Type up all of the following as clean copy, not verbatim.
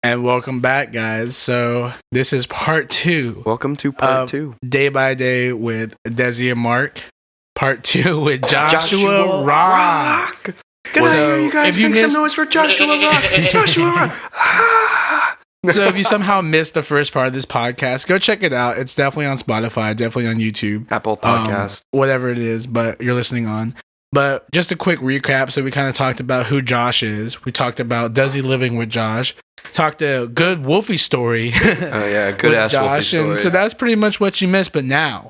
And welcome back, guys. So this is part 2. Welcome to part 2. Day by Day with Dezi and Mark. Part 2 with Joshua Rock. Good night, you guys. Make some noise for Joshua Rock. Joshua Rock. So if you somehow missed the first part of this podcast, go check it out. It's definitely on Spotify, definitely on YouTube. Apple Podcast. Whatever it is, but you're listening on. But just a quick recap. So we kind of talked about who Josh is. We talked about Dezi living with Josh. Talked a good Wolfie story. Oh yeah, good ass Wolfie story. And so that's pretty much what you missed. But now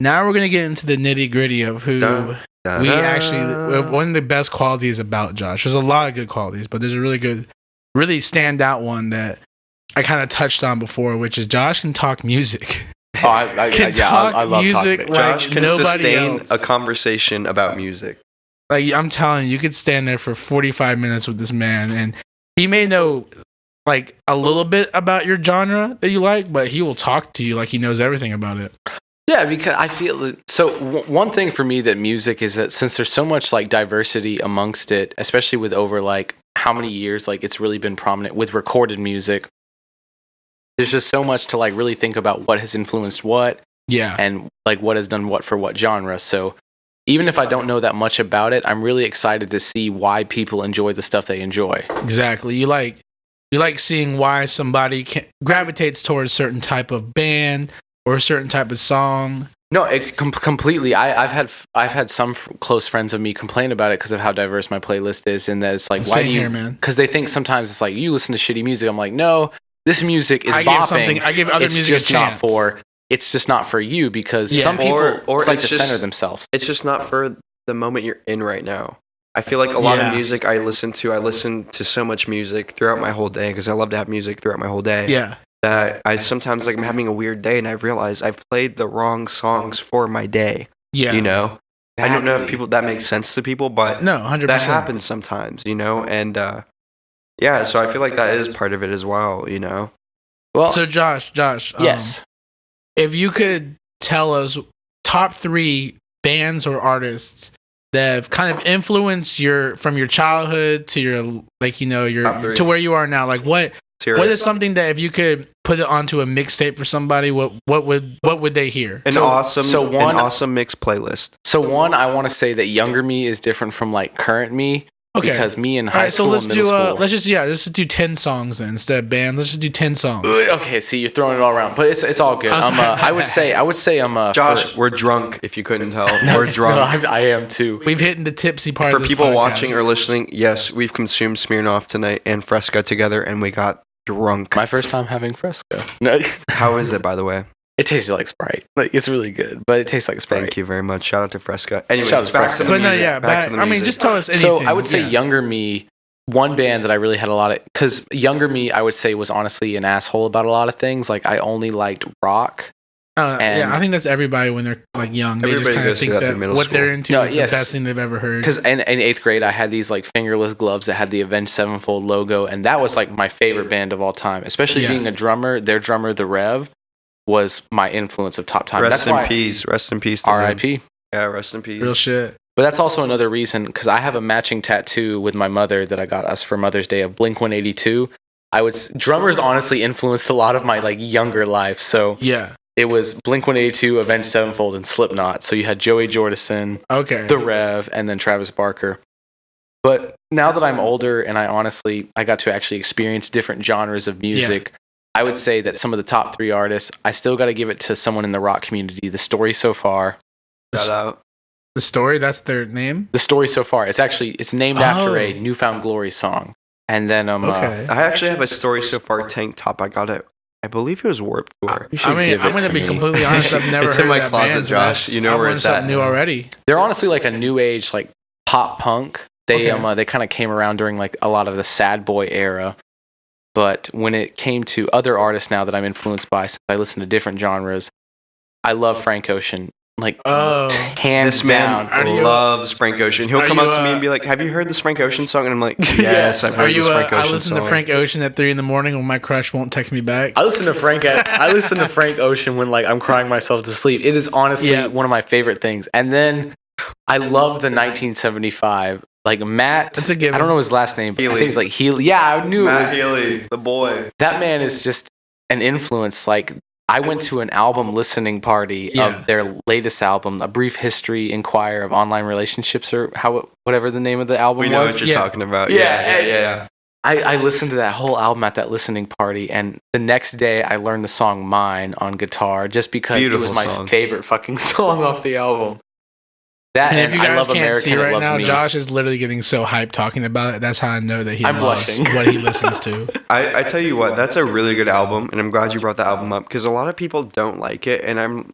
we're gonna get into the nitty gritty of who we actually. One of the best qualities about Josh. There's a lot of good qualities, but there's a really good, really standout one that I kind of touched on before, which is Josh can talk music. Oh, I love music. Like Josh can sustain else. a conversation about music. Like I'm telling you could stand there for 45 minutes with this man, and he may know like a little bit about your genre that you like, but he will talk to you like he knows everything about it. Yeah, because I feel so. One thing for me that music is that since there's so much like diversity amongst it, especially with over like how many years like it's really been prominent with recorded music. There's just so much to like really think about what has influenced what, and like what has done what for what genre. So even if I don't know that much about it, I'm really excited to see why people enjoy the stuff they enjoy. Exactly. You like seeing why somebody gravitates towards a certain type of band or a certain type of song. No, completely. I've had some close friends of me complain about it because of how diverse my playlist is, and that it's like, why do you? Because they think sometimes it's like you listen to shitty music. I'm like, no. This music is bopping. I give other music a chance. It's just not for you because some people like to center themselves. It's just not for the moment you're in right now. I feel like a lot of music I listen to so much music throughout my whole day because I love to have music throughout my whole day. Yeah. That I sometimes like I'm having a weird day and I realize I've played the wrong songs for my day. Yeah. You know? I don't know if that makes sense to people, but no, 100%. That happens sometimes, you know? And yeah, so I feel like that is part of it as well, you know? Well, so Josh, yes. If you could tell us top 3 bands or artists that have kind of influenced from your childhood to your like your to where you are now, like what is something that if you could put it onto a mixtape for somebody, what would they hear? An awesome mixed playlist. So one, I want to say that younger me is different from like current me. Okay. Because me in high school, so let's just do 10 songs then instead of bands. Let's just do 10 songs. Okay, see, you're throwing it all around, but it's all good. I would say I'm Josh, we're drunk. If you couldn't tell, we're drunk. No, I am too. We've hit the tipsy part. For people watching or listening, yes, we've consumed Smirnoff tonight and Fresca together, and we got drunk. My first time having Fresca. No. How is it, by the way? It tastes like Sprite. Like it's really good, but it tastes like Sprite. Thank you very much. Shout out to Fresca. Anyways, back to the music. I mean, just tell us anything. So I would say younger me, one band that I really had a lot of, because younger me, I would say was honestly an asshole about a lot of things. Like I only liked rock. I think that's everybody when they're like young. They just kind of think that what they're into is the best thing they've ever heard. Because in 8th grade, I had these like fingerless gloves that had the Avenged Sevenfold logo, and that was like my favorite band of all time. Especially being a drummer, their drummer, the Rev, was my influence of top time. Rest in peace. R.I.P. Yeah, rest in peace. Real shit. But that's also another reason, because I have a matching tattoo with my mother that I got us for Mother's Day of Blink-182. Drummers honestly influenced a lot of my like younger life. So yeah, it was Blink-182, Avenged Sevenfold, and Slipknot. So you had Joey Jordison, the Rev, and then Travis Barker. But now that I'm older and I got to actually experience different genres of music. I would say that some of the top 3 artists, I still got to give it to someone in the rock community. The Story So Far. Shout out. The Story, that's their name? The Story So Far. It's named after a Newfound Glory song. And then I actually have a Story So Far tank top. I got it. I believe it was Warped Tour. I mean, I'm going to be completely honest. I've never heard of that closet, band. Josh. You know where it's at. New already. They're honestly like a new age like pop punk. They kind of came around during like a lot of the sad boy era. But when it came to other artists now that I'm influenced by, since I listen to different genres, I love Frank Ocean. Like, hands this man down. loves Frank Ocean. He'll come up to me and be like, "Have you heard this Frank Ocean song?" And I'm like, "Yes, I've heard this Frank Ocean song." I listen to Frank Ocean at 3 a.m. when my crush won't text me back. I listen to Frank Ocean when like I'm crying myself to sleep. It is honestly one of my favorite things. And then I love the 1975 Like Matt, that's a given. I don't know his last name, but Healy. I think it's like Healy. Yeah, I knew Matt it was Healy, the boy. That man is just an influence. Like I went to an album listening party of their latest album, A Brief History Inquire of Online Relationships, or whatever the name of the album was. We know what you're talking about. Yeah. I listened to that whole album at that listening party, and the next day I learned the song Mine on guitar just because it was my favorite fucking song off the album. That, and if you guys can't American, see right now, Me. Josh is literally getting so hyped talking about it. That's how I know that he loves blushing. what he listens to. I tell you what, that's a really good album, and I'm glad you brought the album up because a lot of people don't like it, and I'm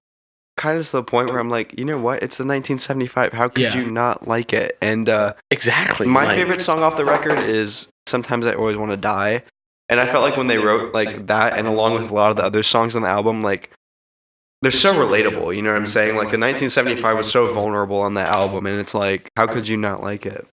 kind of to the point where I'm like, you know what? It's the 1975. How could you not like it? And exactly. My favorite song off the record is Sometimes I Always Want to Die, and I felt like when they wrote like that, and along with a lot of the other songs on the album, like they're so relatable. You know what I'm saying? Like the 1975 was so vulnerable on that album, and it's like, how could you not like it?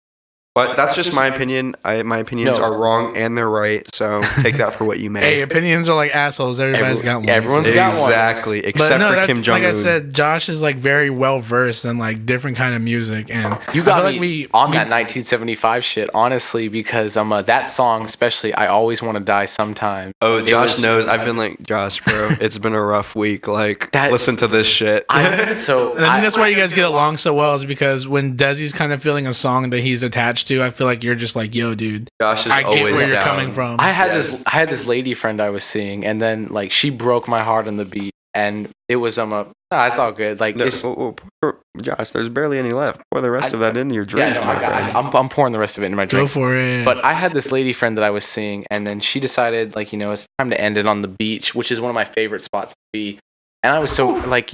But that's just my opinion. My opinions are wrong and they're right, so take that for what you may. Hey, opinions are like assholes. Everybody's got one. Everyone's got one. Exactly, except for Kim Jong-un. Like I said, Josh is like very well versed in like different kind of music, and you got me on that 1975 shit, honestly, because that song especially, I Always Want to Die Sometime. Oh, Josh knows. I've been like, Josh, bro, it's been a rough week. Like, listen to this shit. I think that's why you guys get along so well, is because when Desi's kind of feeling a song that he's attached to, I feel like you're just like, yo, dude, Josh is I get always where you're down. coming from. I had this lady friend I was seeing, and then like she broke my heart on the beat, and it was it's all good. Like Josh, there's barely any left. Pour the rest of that into your drink. I'm pouring the rest of it into my drink. Go for it. But I had this lady friend that I was seeing, and then she decided like, it's time to end it on the beach, which is one of my favorite spots to be. And I was so like,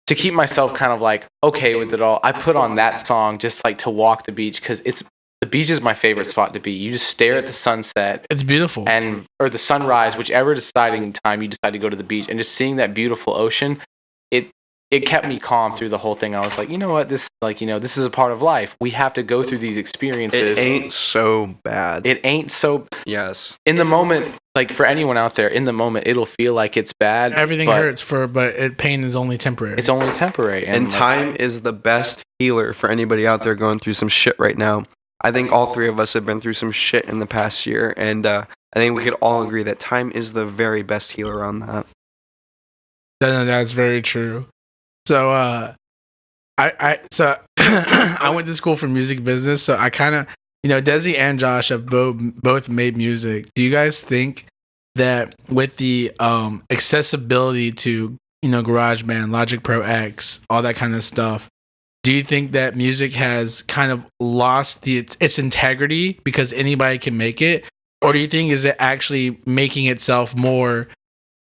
to keep myself kind of like okay with it all, I put on that song just like to walk the beach, because the beach is my favorite spot to be. You just stare at the sunset. It's beautiful. Or the sunrise, whichever deciding time you decide to go to the beach, and just seeing that beautiful ocean, it kept me calm through the whole thing. I was like, you know what, this is a part of life. We have to go through these experiences. It ain't so bad. It ain't so. Yes. In the moment, like for anyone out there, in the moment, it'll feel like it's bad. Everything hurts but pain is only temporary. It's only temporary. And time is the best healer for anybody out there going through some shit right now. I think all three of us have been through some shit in the past year, and I think we could all agree that time is the very best healer on that. That's very true. So, I went to school for music business, so I kind of, Dezi and Josh have both made music. Do you guys think that with the accessibility to, GarageBand, Logic Pro X, all that kind of stuff, do you think that music has kind of lost its integrity because anybody can make it? Or do you think is it actually making itself more,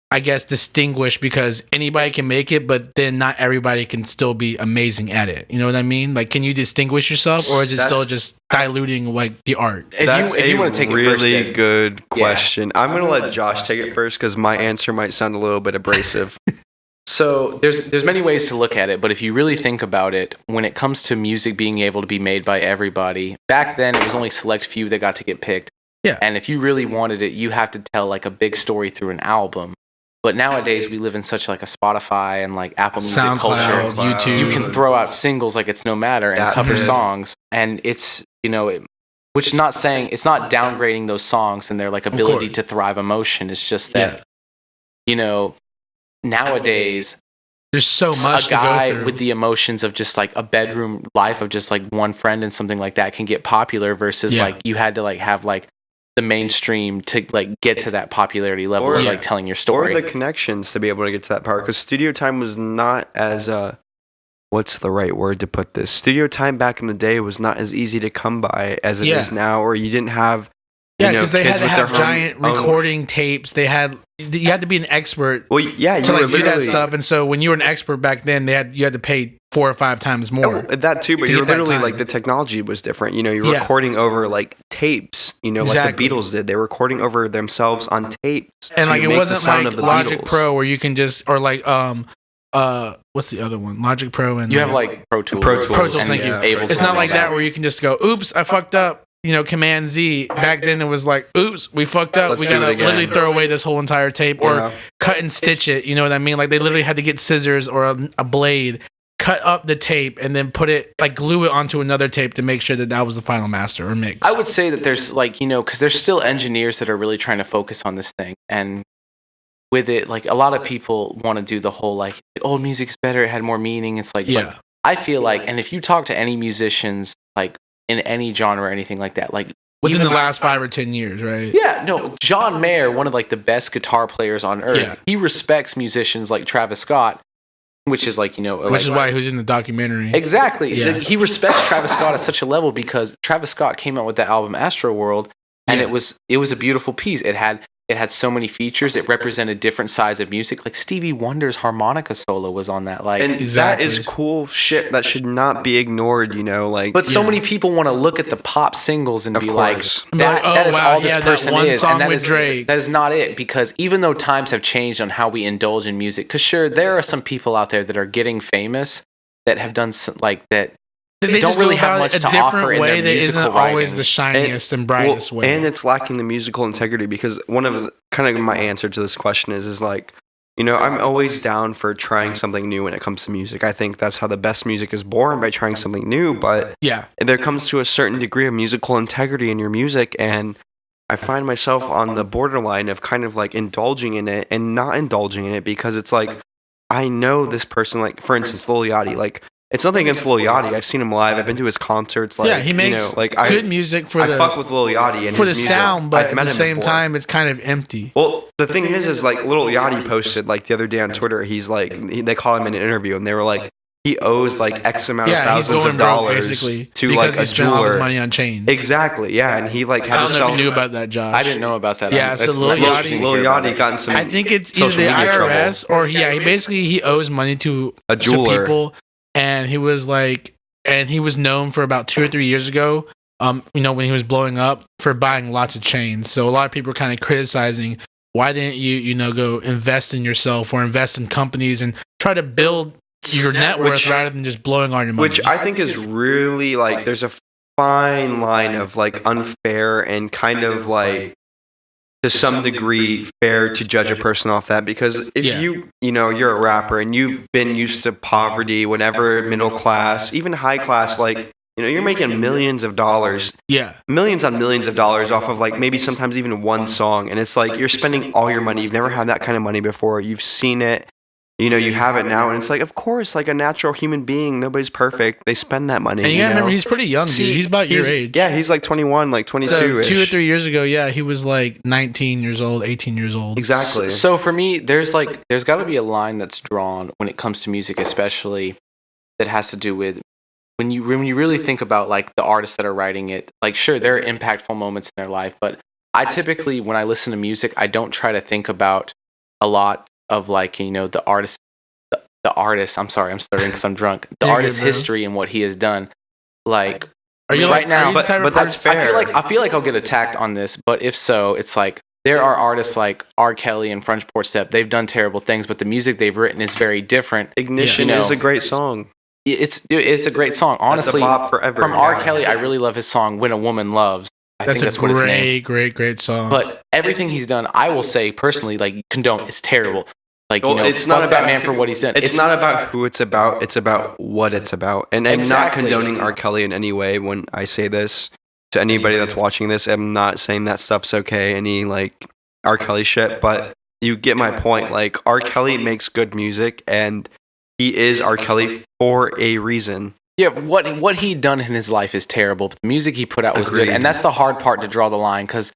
I guess, distinguished because anybody can make it, but then not everybody can still be amazing at it? You know what I mean? Like, can you distinguish yourself, or is it still just diluting like the art? That's if you want to take really it first, good question. I'm going to let Josh take it first because my answer might sound a little bit abrasive. So there's many ways to look at it, but if you really think about it, when it comes to music being able to be made by everybody, back then it was only select few that got to get picked. Yeah. And if you really wanted it, you have to tell like a big story through an album. But nowadays we live in such like a Spotify and like Apple Music Soundcloud, culture. YouTube. You can throw out singles like it's no matter and cover songs, and it's which not saying it's not downgrading those songs and their like ability to thrive emotion. It's just that nowadays there's so much a guy to go through. with the emotions of just like a bedroom life of just like one friend and something like that can get popular versus like you had to like have like the mainstream to like get to that popularity level of like telling your story, or the connections to be able to get to that part, because studio time was not as what's the right word to put this, studio time back in the day was not as easy to come by as it is now, or you didn't have because they had to have giant recording tapes. You had to be an expert to like do that stuff. And so when you were an expert back then, you had to pay 4 or 5 times more. That too, but you were literally like the technology was different. You're recording over like tapes. Like the Beatles did. They were recording over themselves on tapes. And like it wasn't like Logic Pro where you can just, or like what's the other one? Logic Pro and you have like Pro Tools. Pro Tools, thank you. It's not like that where you can just go, oops, I fucked up. Command Z. Back then it was like, oops, we fucked up. We gotta literally throw away this whole entire tape or cut and stitch it. You know what I mean? Like they literally had to get scissors or a blade, cut up the tape and then put it like glue it onto another tape to make sure that was the final master or mix. I would say that there's like, because there's still engineers that are really trying to focus on this thing, and with it, like a lot of people want to do the whole like old music's better, it had more meaning. It's like, but I feel like, and if you talk to any musicians like in any genre or anything like that, like within the last 5 or 10 years, right? Yeah, no, John Mayer, one of like the best guitar players on earth, he respects musicians like Travis Scott, which is like, which is why he was in the documentary. Exactly. Yeah. He respects Travis Scott at such a level because Travis Scott came out with the album Astro World, and it was a beautiful piece. It had so many features. It represented different sides of music. Like Stevie Wonder's harmonica solo was on that. Like, and that is cool shit that should not be ignored, Like, but so many people want to look at the pop singles and be like, that is all this person is, and that is not it. Because even though times have changed on how we indulge in music, because sure, there are some people out there that are getting famous that have done like that. They don't really have much to offer in their musical writing. That isn't always the shiniest and brightest way. And it's lacking the musical integrity, because one of the kind of my answer to this question is like, I'm always down for trying something new when it comes to music. I think that's how the best music is born, by trying something new. But there comes to a certain degree of musical integrity in your music, and I find myself on the borderline of kind of like indulging in it and not indulging in it, because it's like, I know this person, like for instance, Lil Yachty, like. It's nothing against Lil Yachty. I've seen him live. I've been to his concerts. Like, he makes good music for I fuck with Lil Yachty and for his the music. sound, but at the same time, it's kind of empty. Well, the thing is like Lil Yachty posted like the other day on Twitter. He's like, they caught him in an interview, and they were like, he owes like X amount of thousands of dollars to like a jeweler. All his money on chains. Exactly. Yeah, and he like had to sell. I don't know if you knew about that, Josh. I didn't know about that. Yeah, so Lil Yachty got in some. I think it's either the IRS or he owes money to a jeweler. People. And he was known for about 2 or 3 years ago, when he was blowing up, for buying lots of chains. So a lot of people are kind of criticizing, why didn't you, go invest in yourself or invest in companies and try to build your net worth rather than just blowing all your money? Which I think is really like, there's a fine line of like unfair and kind of like, to some degree, fair to judge a person off that, because if you're a rapper and you've been used to poverty, whenever middle class, even high class, like, you're making millions of dollars, millions on millions of dollars off of like maybe sometimes even one song, and it's like you're spending all your money. You've never had that kind of money before. You've seen it. You have it now, and it's like, of course, like a natural human being, nobody's perfect. They spend that money. And you gotta remember, he's pretty young, dude. He's about your age. Yeah, he's like 21, like 22. So 2 or 3 years ago, he was like 19 years old, 18 years old. Exactly. So for me, there's got to be a line that's drawn when it comes to music, especially that has to do with when you really think about like the artists that are writing it. Like, sure, there are impactful moments in their life, but I typically, when I listen to music, I don't try to think about a lot of like, the artist, I'm sorry, I'm stuttering because I'm drunk. The artist's history and what he has done. Like, are you right now? But that's fair. I feel like I'll get attacked on this, but if so, it's like, there are artists like R. Kelly and French Port Step. They've done terrible things, but the music they've written is very different. Ignition is a great song. It's a great song. Honestly, that's a bop forever. From R. Kelly, I really love his song "When a Woman Loves." That's a great song. But everything he's done, I will say personally, like, condone. It's terrible. Like, it's not about that man for what he's done. It's not about who it's about. It's about what it's about. And I'm not condoning R. Kelly in any way when I say this to anybody that's watching this. I'm not saying that stuff's okay, any like R. Kelly shit. But you get my point. Like, R. Kelly makes good music, and he is R. Kelly for a reason. Yeah, what he'd done in his life is terrible, but the music he put out was good. And that's the hard part to draw the line, because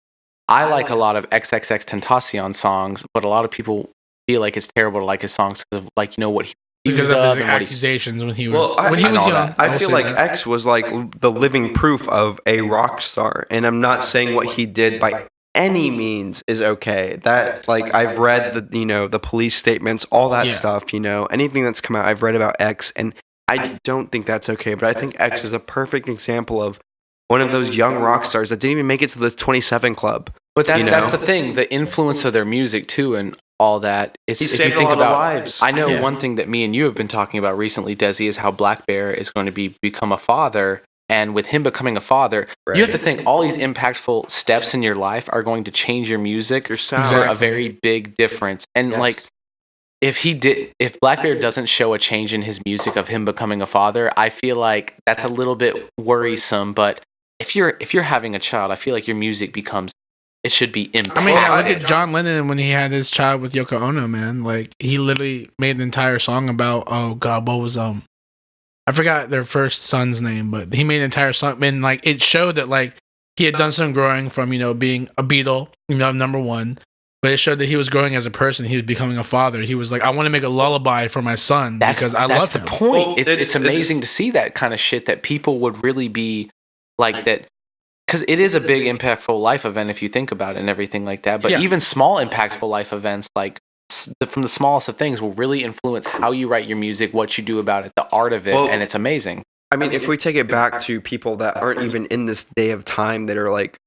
I like a lot of XXX Tentacion songs, but a lot of people feel like it's terrible to like his songs because of like, what he because of his accusations when he was young. I feel like X was like the living proof of a rock star, and I'm not saying what he did by any means is okay. That, like, I've read the police statements, all that stuff, anything that's come out, I've read about X, and I don't think that's okay. But I think X is a perfect example of one of those young rock stars that didn't even make it to the 27 Club. But that's the thing, the influence of their music too, and all that. He saved a lot of lives. I know one thing that me and you have been talking about recently, Dezi, is how Black Bear is going to become a father. And with him becoming a father, you have to think all these impactful steps in your life are going to change your music, your sound, for a very big difference. And like, if Black Bear doesn't show a change in his music of him becoming a father, I feel like that's a little bit worrisome. But if you're having a child, I feel like your music it should be important. I mean, look at John Lennon when he had his child with Yoko Ono, man. Like, he literally made an entire song about, oh God, what was I forgot their first son's name, but he made an entire song, and like it showed that like he had done some growing from being a Beatle, number one. But it showed that he was growing as a person. He was becoming a father. He was like, I want to make a lullaby for my son because I love him. That's the point. Well, it's amazing to see that kind of shit, that people would really be like that. Because it is a big, impactful life event if you think about it and everything like that. But even small, impactful life events, like from the smallest of things, will really influence how you write your music, what you do about it, the art of it, and it's amazing. I mean, if we take it back to people that aren't even in this day of time that are like,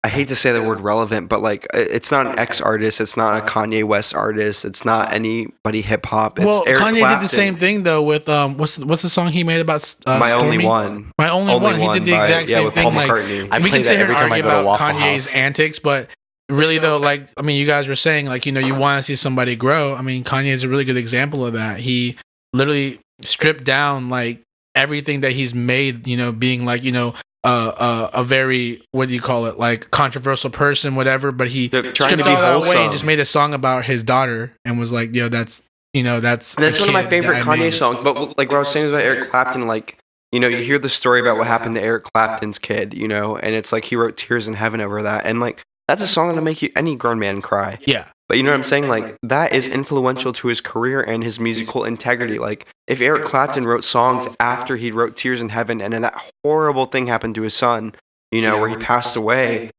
I hate to say the word relevant, but like it's not an X artist, it's not a Kanye West artist, it's not anybody hip hop. Well, Eric Kanye Clapton. Did the same thing though with what's the song he made about My Stormy? Only One. My Only One. He did the exact same thing. Like, we can sit here and argue about Kanye's antics, but really though, like, I mean, you guys were saying like, you want to see somebody grow. I mean, Kanye is a really good example of that. He literally stripped down like everything that he's made, being like, a very, what do you call it, like controversial person, whatever, but he stripped all that away and just made a song about his daughter and was like, that's one of my favorite Kanye songs. But like what I was saying about Eric Clapton, like, you hear the story about what happened to Eric Clapton's kid, and it's like he wrote Tears in Heaven over that, and like that's a song that'll make any grown man cry. Yeah. But you know what I'm saying? Like, that is influential to his career and his musical integrity. Like, if Eric Clapton wrote songs after he wrote Tears in Heaven and then that horrible thing happened to his son, where he passed away,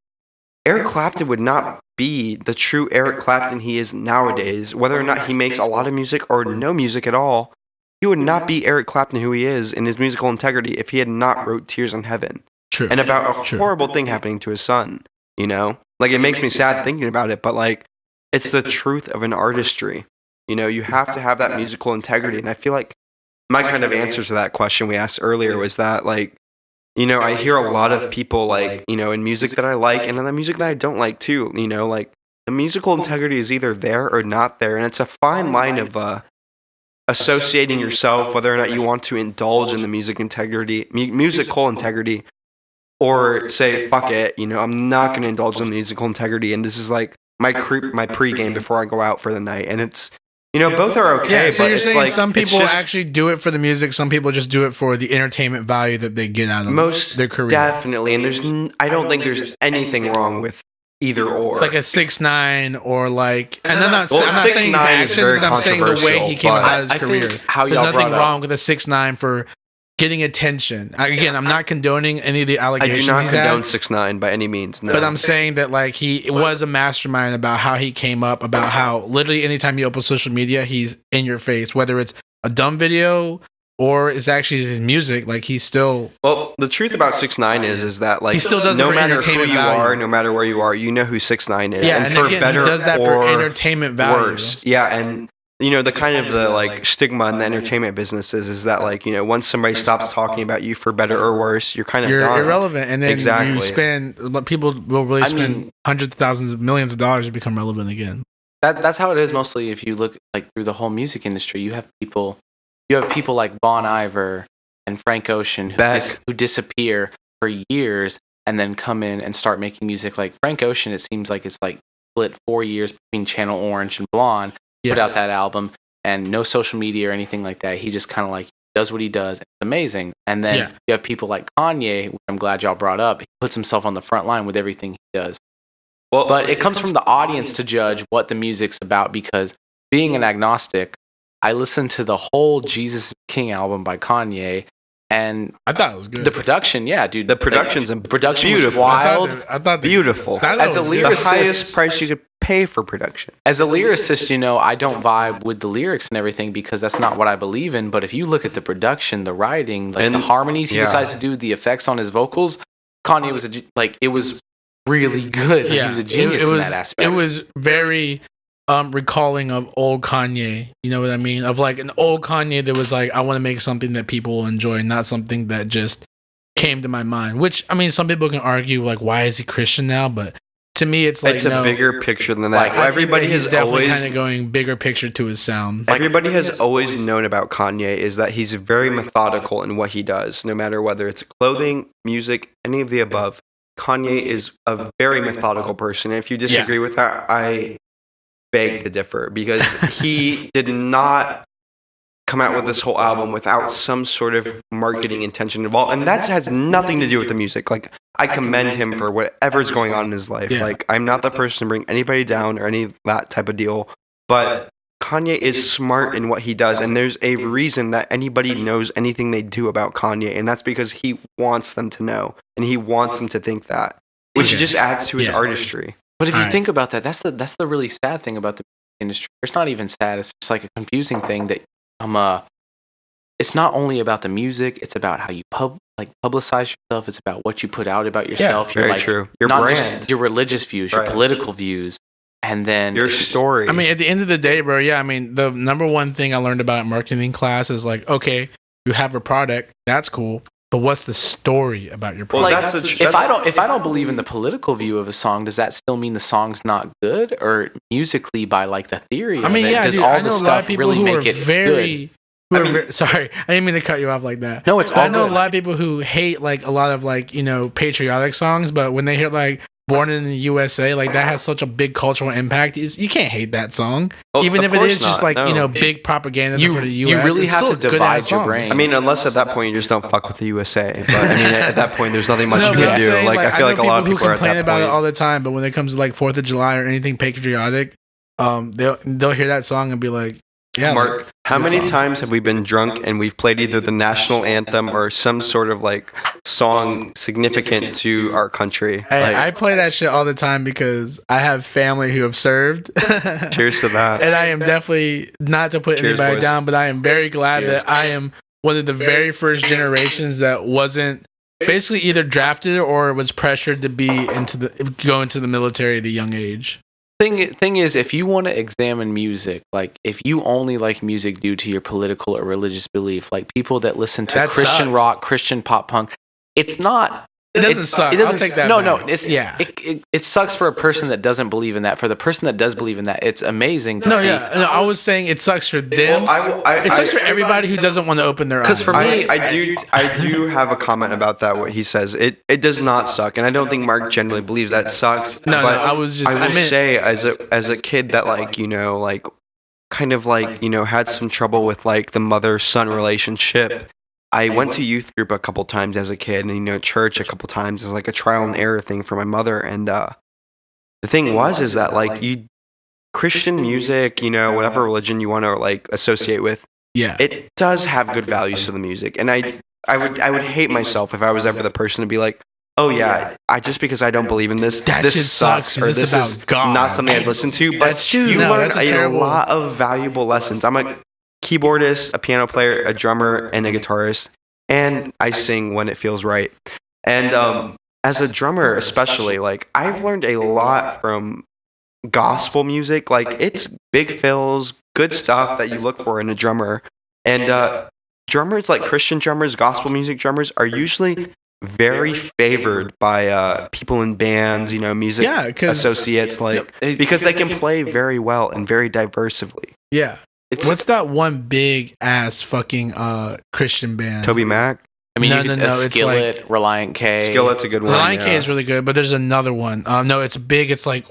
Eric Clapton would not be the true Eric Clapton he is nowadays. Whether or not he makes a lot of music or no music at all, he would not be Eric Clapton who he is in his musical integrity if he had not wrote Tears in Heaven. True. And about a horrible thing happening to his son, Like, it makes me sad thinking about it, but like, it's the truth of an artistry. You have to have that musical integrity. And I feel like my kind of answer to that question we asked earlier was that, like, I hear a lot of people, like, in music that I like and in the music that I don't like too, like, the musical integrity is either there or not there. And it's a fine line of associating yourself, whether or not you want to indulge in the musical integrity, or say, fuck it, I'm not going to indulge in musical integrity. And this is like my pregame before I go out for the night, and it's both are okay. Yeah, so but you're it's saying like, some people actually do it for the music, some people just do it for the entertainment value that they get out of their career. Definitely, and I don't think there's anything wrong with either or. Like a 6ix9ine or like, and I'm not saying his 6ix9ine actions, but I'm saying the way he came about his career. There's nothing wrong with a 6ix9ine for getting attention. Again, I'm not condoning any of the allegations. I do not condone 6ix9ine by any means. No. But I'm saying that like he was a mastermind about how he came up, about how literally anytime you open social media, he's in your face, whether it's a dumb video or it's actually his music. Like, he's still. Well, the truth about 6ix9ine is that like, he still does no it for matter entertainment who you value. are, no matter where you are, you know who 6ix9ine is. Yeah, and for again, better he does that for entertainment value. Worse. Yeah, and the kind of the like stigma in the entertainment businesses is that like, once somebody stops talking about you for better or worse, you're kind of done. Irrelevant, and then exactly. you spend. But people will really spend hundreds of thousands of millions of dollars to become relevant again. That's how it is mostly. If you look like through the whole music industry, you have people like Bon Iver and Frank Ocean who disappear for years and then come in and start making music. Like Frank Ocean, it seems like it's like split 4 years between Channel Orange and Blonde. Put out that album and no social media or anything like that. He just kind of like does what he does. It's amazing. And then you have people like Kanye, which I'm glad y'all brought up. He puts himself on the front line with everything he does. Well, but it comes from the audience to judge what the music's about, because being an agnostic, I listened to the whole Jesus is King album by Kanye, and I thought it was good. The production, yeah, dude. The production beautiful. Was wild. I thought beautiful. As a lyricist, the highest price you could pay for production. As a lyricist, I don't vibe with the lyrics and everything because that's not what I believe in. But if you look at the production, the writing, like the harmonies he decides to do, the effects on his vocals, Kanye was it was really good. Yeah, he was a genius in that aspect. It was very recalling of old Kanye. You know what I mean? Of like an old Kanye that was like, I want to make something that people will enjoy, not something that just came to my mind. Which, I mean, some people can argue like, why is he Christian now? But to me, it's like it's a bigger picture than that. Like, everybody has definitely always kind of going bigger picture to his sound. Everybody has always known about Kanye is that he's very methodical in what he does, no matter whether it's clothing, music, any of the above. Kanye is a very methodical person. And if you disagree with that, I beg to differ because he did not come out with this whole album without some sort of marketing intention involved, and that has nothing to do with the music. Like, I commend him for whatever's going on in his life. Like, I'm not the person to bring anybody down or any of that type of deal, but Kanye is smart in what he does, and there's a reason that anybody knows anything they do about Kanye, and that's because he wants them to know, and he wants them to think that, which just adds to his artistry. But if you think about that, that's the really sad thing about the industry. It's not even sad; it's just like a confusing thing that it's not only about the music; it's about how you publicize yourself. It's about what you put out about yourself. Very true. Your not brand, just your religious views, your political views, and then your story. I mean, at the end of the day, bro. Yeah, I mean, the number one thing I learned about marketing class is like, okay, you have a product, that's cool. But what's the story about your product? Well, if I don't believe in the political view of a song, does that still mean the song's not good? Or musically, by like the theory? I mean, of it, does dude, all I know the a lot stuff of people really who make are it very. good? Sorry, I didn't mean to cut you off like that. No, it's all I know good. a lot of people who hate like a lot of like patriotic songs, but when they hear like "Born in the USA," like that has such a big cultural impact. You can't hate that song, even if it is just like big propaganda for the US. You really have to divide your brain. I mean, unless at that point you just don't fuck with the USA. But I mean, at that point, there's nothing much you can do. Saying, like I feel like a lot of people who complain are at that about point. it all the time, but when it comes to like 4th of July or anything patriotic, they'll hear that song and be like, yeah, Mark, how many times have we been drunk and we've played either the national anthem or some sort of like song significant to our country? I play that shit all the time because I have family who have served. Cheers to that. And I am definitely, not to put anybody down, but I am very glad that I am one of the very first generations that wasn't basically either drafted or was pressured to go into the military at a young age. Thing is, if you want to examine music, like if you only like music due to your political or religious belief, like people that listen to Christian rock, Christian pop punk, it's not. It doesn't suck. I'll take that. No, it sucks for a person that doesn't believe in that. For the person that does believe in that, it's amazing to see. No, I was saying it sucks for them. It sucks for everybody who doesn't want to open their eyes. Because for me, I do have a comment about that. What he says, it does not suck, and I don't think Mark generally believes that sucks. No, I was just. I will say, as a kid that had some trouble with like the mother-son relationship. I went to youth group a couple times as a kid, and church a couple times as like a trial and error thing for my mother. And the thing is that like Christian music, whatever religion you want to like associate with, it does have good values to the music. And I would hate myself if I was ever the person to be like, oh yeah, because I don't believe in this, this sucks, or this is not something I'd listen to. But you learn a lot of valuable lessons. I'm a keyboardist, a piano player, a drummer, and a guitarist, and I sing when it feels right. And as a drummer especially, like I've learned a lot from gospel music. Like it's big fills, good stuff that you look for in a drummer. And drummers, like Christian drummers, gospel music drummers, are usually very favored by people in bands, music associates, because they can play very well and very diversively. Yeah. What's that one big ass fucking Christian band? Toby Mac? I mean, no. Skillet, like, Reliant K. Skillet's a good one. Reliant K is really good, but there's another one. No, it's big. It's like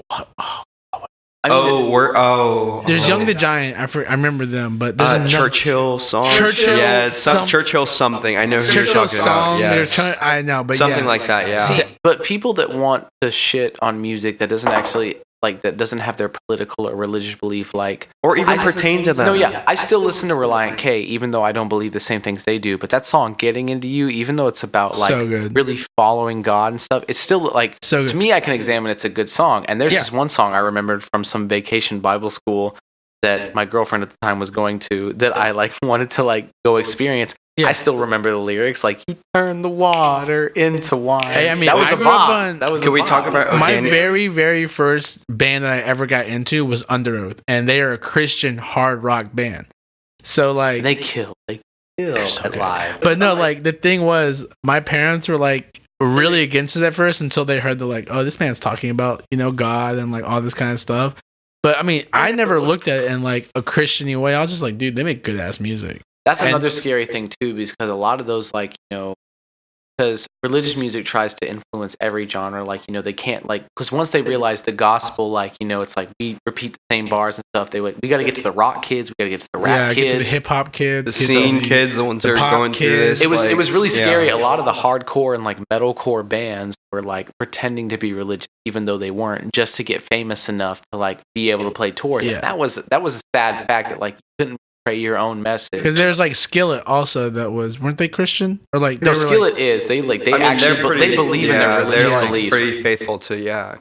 there's Young the Giant. I remember them, but there's Churchill song. Churchill something. I know who you're talking about. Yes. I know, but something like that. Yeah. See, but people that want to shit on music that doesn't actually that doesn't have their political or religious belief, or even pertain to them. No, yeah, I still listen to Reliant K, even though I don't believe the same things they do. But that song, "Getting Into You," even though it's about really following God and stuff, it's still to me, I can examine it's a good song. And there's this one song I remembered from some vacation Bible school that my girlfriend at the time was going to, that I wanted to go experience. Yeah. I still remember the lyrics, you turn the water into wine. Hey, I mean, that was a bop. Can we talk about my very, very first band that I ever got into was Under Oath, and they are a Christian hard rock band. So they kill so live. But no, the thing was, my parents were really against it at first until they heard this man's talking about, God and like all this kind of stuff. But I mean, I never looked at it in like a Christian-y way. I was just like, dude, they make good ass music. That's another scary thing too, because a lot of those because religious music tries to influence every genre, they can't because once they realize the gospel, it's like we repeat the same bars and stuff. We got to get to the rock kids, we got to get to the rap kids, get to the hip hop kids, the scene kids, the ones that are going through this. It was really scary. A lot of the hardcore and metalcore bands were pretending to be religious even though they weren't, just to get famous enough to be able to play tours. Yeah. That was a sad fact that you couldn't pray your own message. Because there's Skillet also weren't they Christian? Or no, Skillet is. They believe in their religious beliefs. Pretty faithful to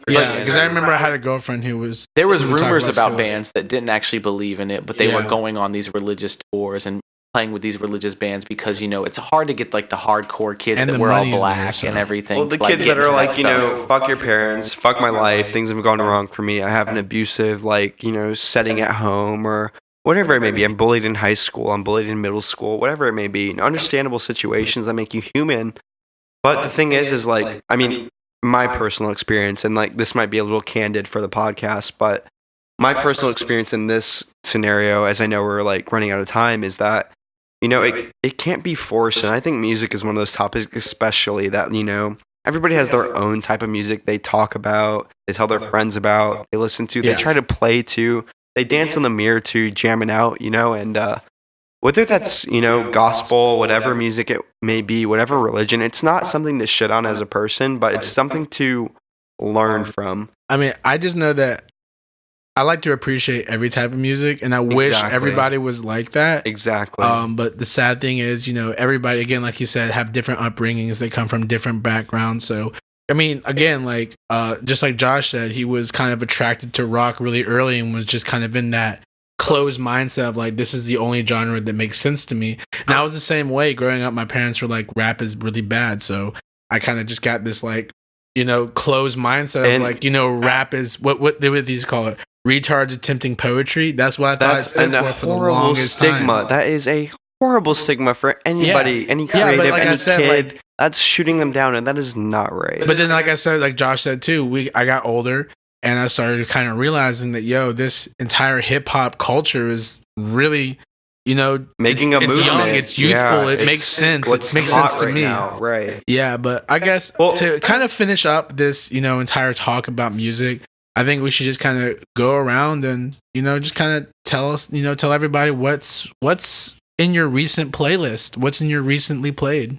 because I remember I had a girlfriend who was. There was rumors about bands that didn't actually believe in it, but they were going on these religious tours and playing with these religious bands because it's hard to get the hardcore kids and that wear all black and everything. Well, the kids that are fuck your parents, fuck my life, things have gone wrong for me. I have an abusive setting at home or whatever it may be. I'm bullied in high school, I'm bullied in middle school, whatever it may be. Understandable situations that make you human. But the thing is my personal experience, and this might be a little candid for the podcast, but my personal experience in this scenario, as I know we're running out of time, is that it can't be forced. And I think music is one of those topics, especially that everybody has their own type of music they talk about, they tell their friends about, they listen to, they try to play to. They dance in the mirror to, jamming out, and whether that's, gospel, whatever music it may be, whatever religion, it's not something to shit on as a person, but it's something to learn from. I mean, I just know that I like to appreciate every type of music, and I wish everybody was like that. Exactly. But the sad thing is, everybody, again, like you said, have different upbringings. They come from different backgrounds, so... I mean, again, just like Josh said, he was kind of attracted to rock really early and was just kind of in that closed mindset of this is the only genre that makes sense to me. And I was the same way growing up. My parents were like, rap is really bad. So I kind of just got this closed mindset of rap is what they would these call it, retards attempting poetry. That's what I thought it stood for the longest stigma. time. That is a horrible stigma for anybody, any creative, any kid. That's shooting them down, and that is not right. But then, like I said, like Josh said too, I got older, and I started kind of realizing that, this entire hip hop culture is really, making a movement. It's young, it's youthful, it makes sense. It makes sense to me. Now, right. Yeah, but I guess to kind of finish up this, entire talk about music, I think we should just kind of go around and, just kind of tell everybody what's in your recent playlist, what's in your recently played.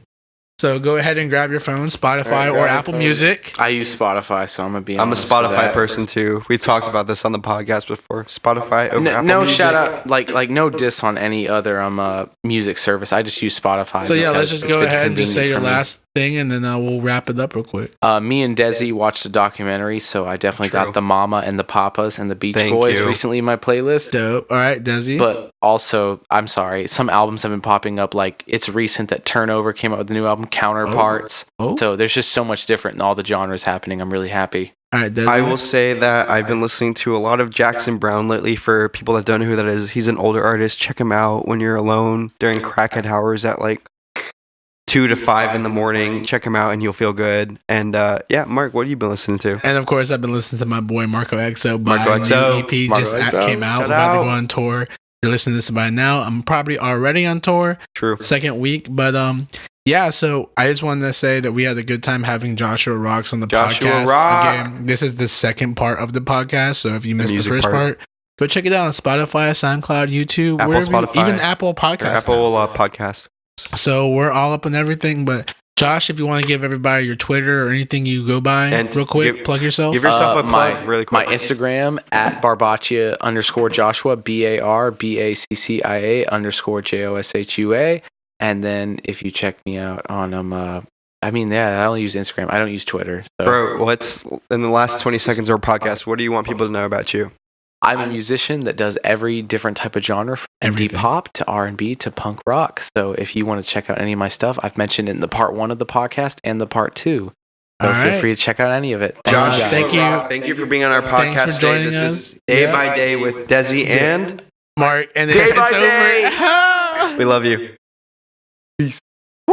So go ahead and grab your phone, Spotify or Apple Music. I use Spotify, so I'm gonna be. I'm a Spotify person too. We've talked about this on the podcast before. Spotify over Apple no Music. Shout out, like no diss on any other music service. I just use Spotify. So yeah, let's just go ahead and just say your last thing, and then we'll wrap it up real quick. Me and Dezi watched a documentary, so I definitely got the Mama and the Papas and the Beach Boys recently in my playlist. Dope. All right, Dezi. But also, I'm sorry, some albums have been popping up. Like it's recent that Turnover came out with the new album Counterparts. Oh. So there's just so much different in all the genres happening. I'm really happy. All right, I will say that I've been listening to a lot of Jackson Browne lately. For people that don't know who that is, he's an older artist. Check him out when you're alone during crackhead hours at 2 to 5 in the morning. Check him out and you'll feel good. And Mark, what have you been listening to? And of course, I've been listening to my boy Marco XO. Marco XO. EP just came out. We're about to go on tour. You're listening to this by now. I'm probably already on tour. True. Second week, but so I just wanted to say that we had a good time having Joshua Rocks on the podcast. Again, this is the second part of the podcast, so if you missed the first part, go check it out on Spotify, SoundCloud, YouTube, Spotify, even Apple Podcasts. Podcast. So we're all up on everything, but Josh, if you want to give everybody your Twitter or anything you go by, and real quick, plug yourself. Give yourself a plug really quick. My Instagram at Barbaccia _Joshua, BARBACCIA _JOSHUA. And then if you check me out on I only use Instagram. I don't use Twitter. So. Bro, what's in the last 20 seconds of our podcast? What do you want people to know about you? I'm a musician that does every different type of genre, from deep hop to R&B to punk rock. So if you want to check out any of my stuff, I've mentioned it in the part 1 of the podcast and the part 2. So feel free to check out any of it. Josh, thank you. Thank you for being on our podcast today. This is Day by Day with Dezi and Mark. And Day by Day. Over. We love you. Peace.